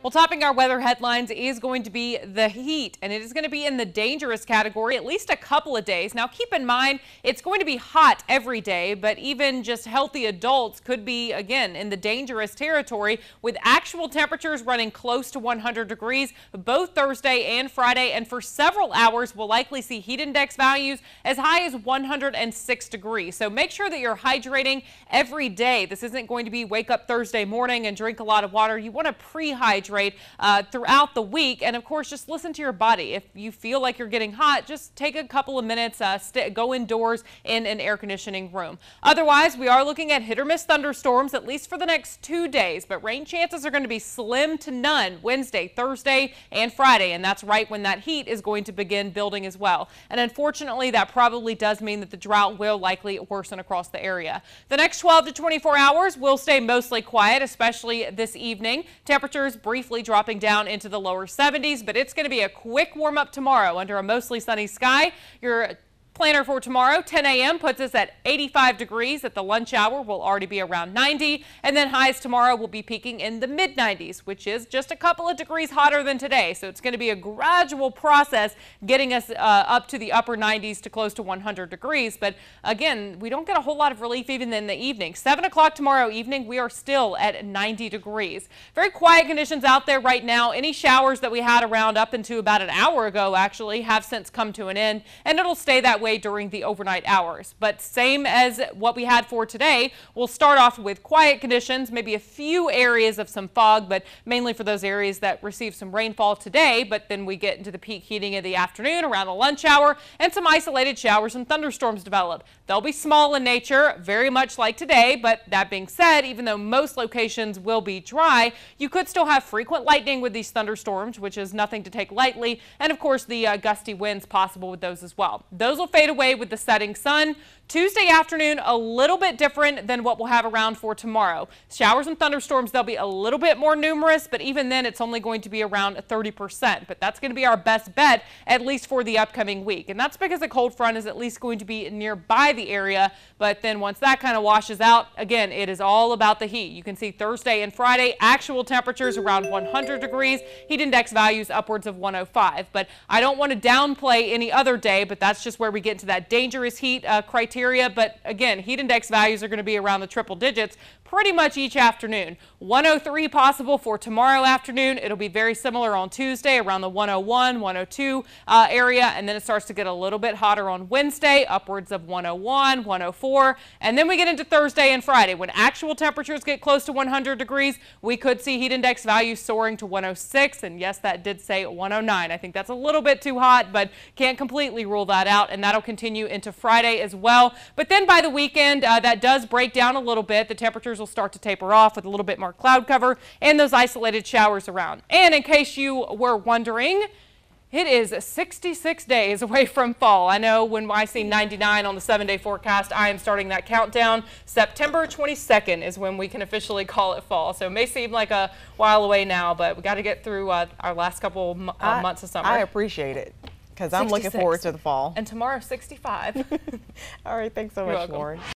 Well, topping our weather headlines is going to be the heat, and it is going to be in the dangerous category at least a couple of days. Now, keep in mind, it's going to be hot every day, but even just healthy adults could be, again, in the dangerous territory with actual temperatures running close to 100 degrees both Thursday and Friday. And for several hours, we'll likely see heat index values as high as 106 degrees. So make sure that you're hydrating every day. This isn't going to be wake up Thursday morning and drink a lot of water. You want to pre-hydrate throughout the week, and of course just listen to your body. If you feel like you're getting hot, just take a couple of minutes, go indoors in an air conditioning room. Otherwise, we are looking at hit or miss thunderstorms at least for the next 2 days, but rain chances are going to be slim to none Wednesday, Thursday, and Friday, and that's right when that heat is going to begin building as well. And unfortunately, that probably does mean that the drought will likely worsen across the area. The next 12 to 24 hours will stay mostly quiet, especially this evening. Temperatures briefly dropping down into the lower 70s, but it's going to be a quick warm up tomorrow under a mostly sunny sky. Your planner for tomorrow, 10 a.m. puts us at 85 degrees. At the lunch hour, we'll already be around 90, and then highs tomorrow will be peaking in the mid 90s, which is just a couple of degrees hotter than today. So it's going to be a gradual process getting us up to the upper 90s to close to 100 degrees. But again, we don't get a whole lot of relief even in the evening. 7 o'clock tomorrow evening, we are still at 90 degrees. Very quiet conditions out there right now. Any showers that we had around up into about an hour ago actually have since come to an end, and it'll stay that way during the overnight hours. But same as what we had for today, we'll start off with quiet conditions, maybe a few areas of some fog, but mainly for those areas that receive some rainfall today. But then we get into the peak heating of the afternoon around the lunch hour, and some isolated showers and thunderstorms develop. They'll be small in nature, very much like today, but that being said, even though most locations will be dry, you could still have frequent lightning with these thunderstorms, which is nothing to take lightly, and of course the gusty winds possible with those as well. Those will fade away with the setting sun. Tuesday afternoon, a little bit different than what we'll have around for tomorrow. Showers and thunderstorms, they'll be a little bit more numerous, but even then it's only going to be around 30%. But that's going to be our best bet, at least for the upcoming week. And that's because the cold front is at least going to be nearby the area. But then once that kind of washes out, again, it is all about the heat. You can see Thursday and Friday, actual temperatures around 100 degrees, heat index values upwards of 105. But I don't want to downplay any other day, but that's just where we get into that dangerous heat criteria. But again, heat index values are going to be around the triple digits pretty much each afternoon. 103 possible for tomorrow afternoon. It'll be very similar on Tuesday around the 101, 102 area, and then it starts to get a little bit hotter on Wednesday, upwards of 101, 104, and then we get into Thursday and Friday. When actual temperatures get close to 100 degrees, we could see heat index values soaring to 106, and yes, that did say 109. I think that's a little bit too hot, but can't completely rule that out, and that'll continue into Friday as well. But then by the weekend, that does break down a little bit. The temperatures will start to taper off with a little bit more cloud cover and those isolated showers around. And in case you were wondering, it is 66 days away from fall. I know when I see 99 on the 7-day forecast, I am starting that countdown. September 22nd is when we can officially call it fall. So it may seem like a while away now, but we got to get through our last couple months of summer. I appreciate it, because I'm looking forward to the fall. And tomorrow, 65. All right, thanks so much, Lauren.